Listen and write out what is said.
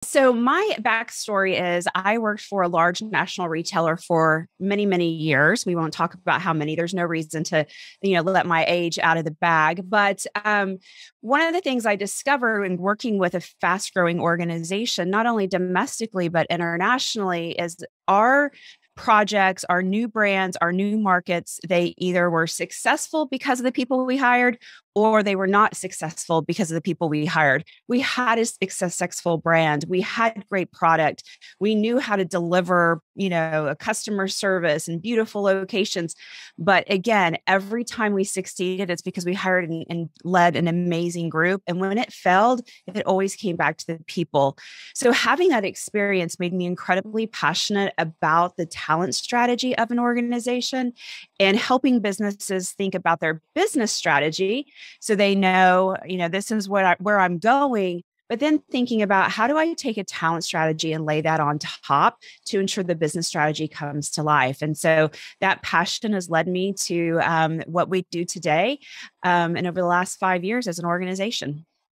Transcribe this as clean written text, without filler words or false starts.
So my backstory is I worked for a large national retailer for many, many years. We won't talk about how many. There's no reason to, let my age out of the bag. But one of the things I discovered in working with a fast-growing organization, not only domestically but internationally, is our projects, our new brands, our new markets, they either were successful because of the people we hired or they were not successful because of the people we hired. We had a successful brand. We had great product. We knew how to deliver, a customer service and beautiful locations. But again, every time we succeeded, it's because we hired and led an amazing group. And when it failed, it always came back to the people. So having that experience made me incredibly passionate about the talent strategy of an organization and helping businesses think about their business strategy so they know, this is where I'm going. But then thinking about how do I take a talent strategy and lay that on top to ensure the business strategy comes to life. And so that passion has led me to what we do today and over the last 5 years as an organization.